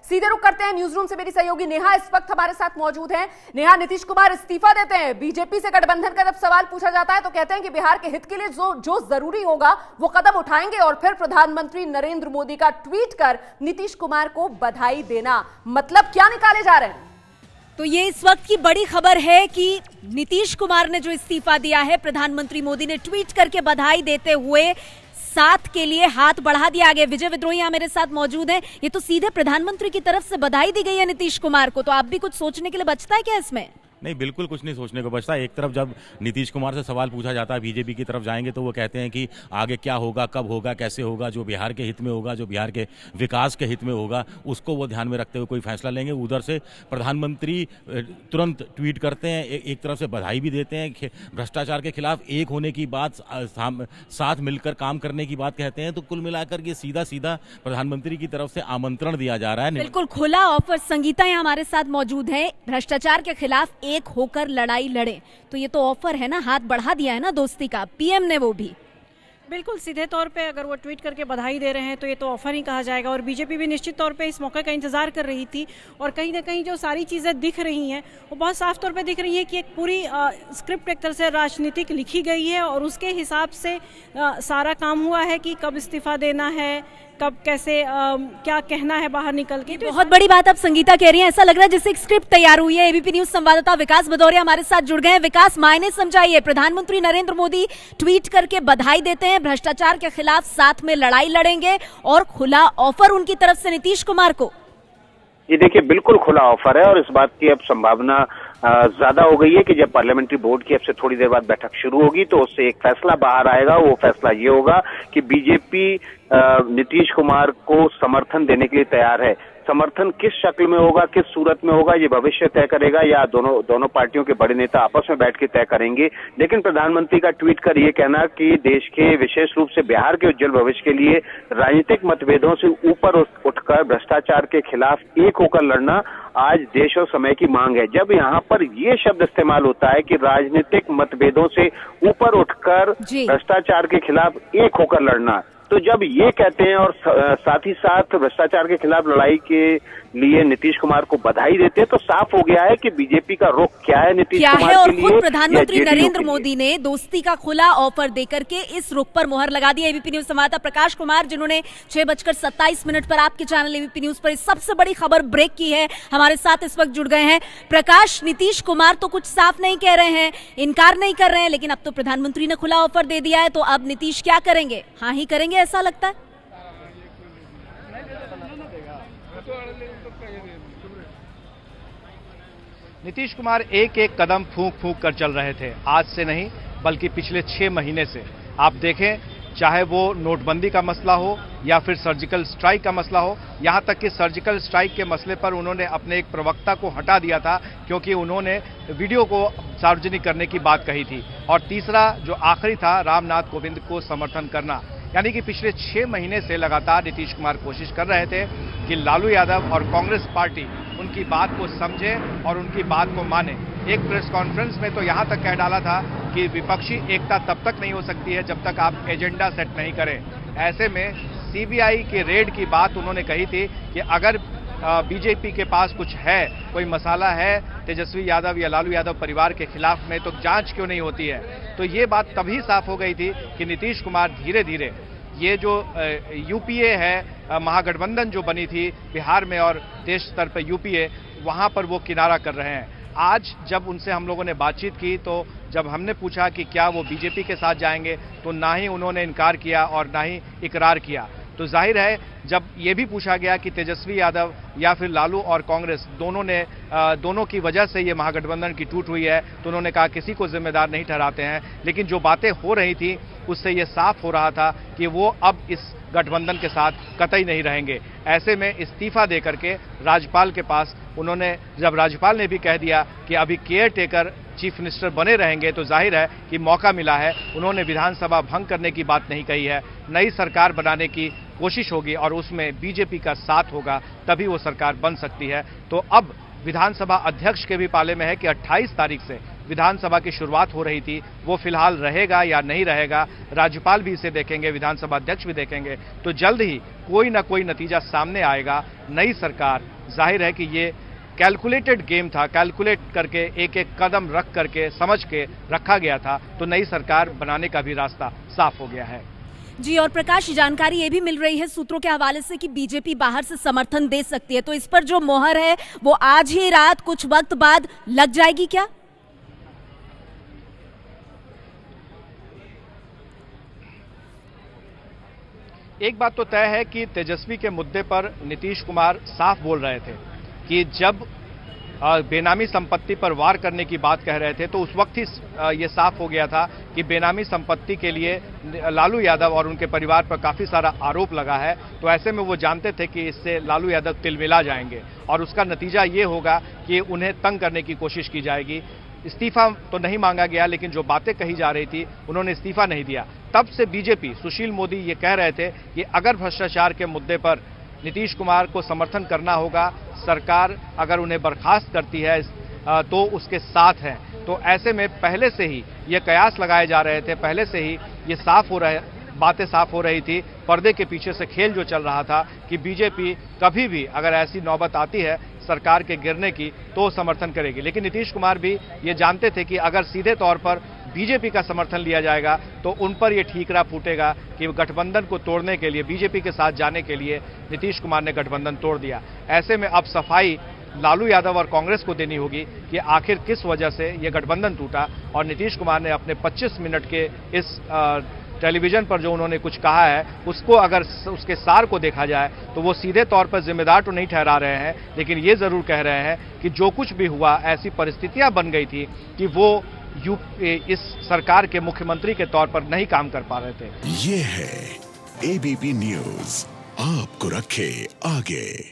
सीधे रुख करते हैं न्यूज रूम से। मेरी सहयोगी नेहा इस वक्त हमारे साथ मौजूद हैं। नेहा, नीतीश कुमार इस्तीफा देते हैं, बीजेपी से गठबंधन का जब सवाल पूछा जाता है तो कहते हैं कि बिहार के हित के लिए जो जरूरी होगा वो कदम उठाएंगे, और फिर प्रधानमंत्री नरेंद्र मोदी का ट्वीट कर नीतीश कुमार को बधाई देना, मतलब क्या निकाले जा रहे हैं? तो ये इस वक्त की बड़ी खबर है कि नीतीश कुमार ने जो इस्तीफा दिया है, प्रधानमंत्री मोदी ने ट्वीट करके बधाई देते हुए साथ के लिए हाथ बढ़ा दिया गया। विजय विद्रोही यहाँ मेरे साथ मौजूद हैं। ये तो सीधे प्रधानमंत्री की तरफ से बधाई दी गई है नीतीश कुमार को, तो आप भी कुछ सोचने के लिए बचता है क्या इसमें? नहीं, बिल्कुल कुछ नहीं सोचने को बचता। एक तरफ जब नीतीश कुमार से सवाल पूछा जाता है, बीजेपी की तरफ जाएंगे तो वो कहते हैं कि आगे क्या होगा, कब होगा, कैसे होगा, जो बिहार के हित में होगा, जो बिहार के विकास के हित में होगा, उसको वो ध्यान में रखते हुए कोई फैसला लेंगे। उधर से प्रधानमंत्री तुरंत ट्वीट करते हैं, एक तरफ से बधाई भी देते हैं, भ्रष्टाचार के खिलाफ एक होने की बात, साथ मिलकर काम करने की बात कहते हैं। तो कुल मिलाकर ये सीधा सीधा प्रधानमंत्री की तरफ से आमंत्रण दिया जा रहा है। बिल्कुल खुला ऑफर। संगीता यहाँ हमारे साथ मौजूद है। भ्रष्टाचार के खिलाफ एक होकर लड़ाई लड़े, तो ये तो ऑफर है ना, हाथ बढ़ा दिया है ना दोस्ती का पीएम ने। वो भी बिल्कुल सीधे तौर पे अगर वो ट्वीट करके बधाई दे रहे हैं तो ये तो ऑफर ही कहा जाएगा। और बीजेपी भी निश्चित तौर पे इस मौके का इंतजार कर रही थी, और कहीं ना कहीं जो सारी चीज़ें दिख रही हैं वो बहुत साफ तौर पे दिख रही है कि एक पूरी स्क्रिप्ट एक तरह से राजनीतिक लिखी गई है, और उसके हिसाब से सारा काम हुआ है कि कब इस्तीफा देना है, कब कैसे क्या कहना है बाहर निकल के। बहुत बड़ी बात अब संगीता कह रही है, ऐसा लग रहा है जैसे एक स्क्रिप्ट तैयार हुई है। एबीपी न्यूज संवाददाता विकास भदौरिया हमारे साथ जुड़ गए हैं। विकास, मायने समझाइए। प्रधानमंत्री नरेंद्र मोदी ट्वीट करके बधाई देते हैं, भ्रष्टाचार के खिलाफ साथ में लड़ाई लड़ेंगे, और खुला ऑफर उनकी तरफ से नीतीश कुमार को। ये देखिए, बिल्कुल खुला ऑफर है, और इस बात की अब संभावना ज्यादा हो गई है कि जब पार्लियामेंट्री बोर्ड की अब से थोड़ी देर बाद बैठक शुरू होगी तो उससे एक फैसला बाहर आएगा। वो फैसला ये होगा कि बीजेपी नीतीश कुमार को समर्थन देने के लिए तैयार है। समर्थन किस शक्ल में होगा, किस सूरत में होगा, ये भविष्य तय करेगा, या दोनों पार्टियों के बड़े नेता आपस में बैठ के तय करेंगे। लेकिन प्रधानमंत्री का ट्वीट कर ये कहना कि देश के, विशेष रूप से बिहार के उज्जवल भविष्य के लिए राजनीतिक मतभेदों से ऊपर उठकर भ्रष्टाचार के खिलाफ एक होकर लड़ना आज देश और समय की मांग है। जब यहाँ पर ये शब्द इस्तेमाल होता है कि राजनीतिक मतभेदों से ऊपर उठकर भ्रष्टाचार के खिलाफ एक होकर लड़ना, तो जब ये कहते हैं और साथ ही साथ भ्रष्टाचार के खिलाफ लड़ाई के लिए नीतीश कुमार को बधाई देते हैं, तो साफ हो गया है कि बीजेपी का रुख क्या है नीतीश कुमार और के लिए। खुद प्रधानमंत्री नरेंद्र मोदी ने दोस्ती का खुला ऑफर देकर के इस रुख पर मुहर लगा दी। एबीपी न्यूज संवाददाता प्रकाश कुमार, जिन्होंने 6:27 पर आपके चैनल एबीपी न्यूज पर इस सबसे बड़ी खबर ब्रेक की है, हमारे साथ इस वक्त जुड़ गए हैं। प्रकाश, नीतीश कुमार तो कुछ साफ नहीं कह रहे हैं, इनकार नहीं कर रहे हैं, लेकिन अब तो प्रधानमंत्री ने खुला ऑफर दे दिया है, तो अब नीतीश क्या करेंगे? हाँ ही करेंगे ऐसा लगता है। नीतीश कुमार एक एक कदम फूंक फूंक कर चल रहे थे, आज से नहीं बल्कि पिछले 6 महीने से। आप देखें, चाहे वो नोटबंदी का मसला हो या फिर सर्जिकल स्ट्राइक का मसला हो, यहां तक कि सर्जिकल स्ट्राइक के मसले पर उन्होंने अपने एक प्रवक्ता को हटा दिया था क्योंकि उन्होंने वीडियो को सार्वजनिक करने की बात कही थी। और तीसरा जो आखिरी था, रामनाथ कोविंद को समर्थन करना। यानी कि पिछले 6 महीने से लगातार नीतीश कुमार कोशिश कर रहे थे कि लालू यादव और कांग्रेस पार्टी उनकी बात को समझे और उनकी बात को माने। एक प्रेस कॉन्फ्रेंस में तो यहां तक कह डाला था कि विपक्षी एकता तब तक नहीं हो सकती है जब तक आप एजेंडा सेट नहीं करें। ऐसे में सीबीआई के रेड की बात उन्होंने कही थी कि अगर बीजेपी के पास कुछ है, कोई मसाला है तेजस्वी यादव या लालू यादव परिवार के खिलाफ में, तो जांच क्यों नहीं होती है। तो ये बात तभी साफ हो गई थी कि नीतीश कुमार धीरे धीरे ये जो यूपीए है, महागठबंधन जो बनी थी बिहार में और देश स्तर पर यूपीए, वहां पर वो किनारा कर रहे हैं। आज जब उनसे हम लोगों ने बातचीत की तो जब हमने पूछा कि क्या वो बीजेपी के साथ जाएंगे, तो ना ही उन्होंने इनकार किया और ना ही इकरार किया। तो जाहिर है, जब ये भी पूछा गया कि तेजस्वी यादव या फिर लालू और कांग्रेस दोनों की वजह से ये महागठबंधन की टूट हुई है, तो उन्होंने कहा किसी को जिम्मेदार नहीं ठहराते हैं। लेकिन जो बातें हो रही थी उससे ये साफ हो रहा था कि वो अब इस गठबंधन के साथ कतई नहीं रहेंगे। ऐसे में इस्तीफा देकर के राज्यपाल के पास उन्होंने, जब राज्यपाल ने भी कह दिया कि अभी केयर टेकर चीफ मिनिस्टर बने रहेंगे, तो जाहिर है कि मौका मिला है। उन्होंने विधानसभा भंग करने की बात नहीं कही है, नई सरकार बनाने की कोशिश होगी और उसमें बीजेपी का साथ होगा, तभी वो सरकार बन सकती है। तो अब विधानसभा अध्यक्ष के भी पाले में है कि 28 तारीख से विधानसभा की शुरुआत हो रही थी वो फिलहाल रहेगा या नहीं रहेगा, राज्यपाल भी इसे देखेंगे, विधानसभा अध्यक्ष भी देखेंगे, तो जल्द ही कोई ना कोई नतीजा सामने आएगा। नई सरकार, जाहिर है कि ये कैलकुलेटेड गेम था, कैलकुलेट करके एक एक कदम रख करके समझ के रखा गया था, तो नई सरकार बनाने का भी रास्ता साफ हो गया है। जी, और प्रकाश, जानकारी ये भी मिल रही है सूत्रों के हवाले से कि बीजेपी बाहर से समर्थन दे सकती है, तो इस पर जो मोहर है वो आज ही रात कुछ वक्त बाद लग जाएगी क्या? एक बात तो तय है कि तेजस्वी के मुद्दे पर नीतीश कुमार साफ बोल रहे थे कि जब बेनामी संपत्ति पर वार करने की बात कह रहे थे तो उस वक्त ही ये साफ हो गया था कि बेनामी संपत्ति के लिए लालू यादव और उनके परिवार पर काफ़ी सारा आरोप लगा है। तो ऐसे में वो जानते थे कि इससे लालू यादव तिलमिला जाएंगे और उसका नतीजा ये होगा कि उन्हें तंग करने की कोशिश की जाएगी। इस्तीफा तो नहीं मांगा गया, लेकिन जो बातें कही जा रही थी उन्होंने इस्तीफा नहीं दिया। तब से बीजेपी, सुशील मोदी ये कह रहे थे कि अगर भ्रष्टाचार के मुद्दे पर नीतीश कुमार को समर्थन करना होगा, सरकार अगर उन्हें बर्खास्त करती है तो उसके साथ हैं। तो ऐसे में पहले से ही ये कयास लगाए जा रहे थे, पहले से ही ये बातें साफ हो रही थी, पर्दे के पीछे से खेल जो चल रहा था कि बीजेपी कभी भी अगर ऐसी नौबत आती है सरकार के गिरने की तो समर्थन करेगी। लेकिन नीतीश कुमार भी ये जानते थे कि अगर सीधे तौर पर बीजेपी का समर्थन लिया जाएगा तो उन पर यह ठीकरा फूटेगा कि गठबंधन को तोड़ने के लिए, बीजेपी के साथ जाने के लिए नीतीश कुमार ने गठबंधन तोड़ दिया। ऐसे में अब सफाई लालू यादव और कांग्रेस को देनी होगी कि आखिर किस वजह से यह गठबंधन टूटा। और नीतीश कुमार ने अपने 25 मिनट के इस टेलीविजन पर जो उन्होंने कुछ कहा है उसको अगर उसके सार को देखा जाए तो वो सीधे तौर पर जिम्मेदार तो नहीं ठहरा रहे हैं, लेकिन ये जरूर कह रहे हैं कि जो कुछ भी हुआ ऐसी परिस्थितियां बन गई थी कि वो इस सरकार के मुख्यमंत्री के तौर पर नहीं काम कर पा रहे थे। ये है एबीपी न्यूज़, आपको रखे आगे।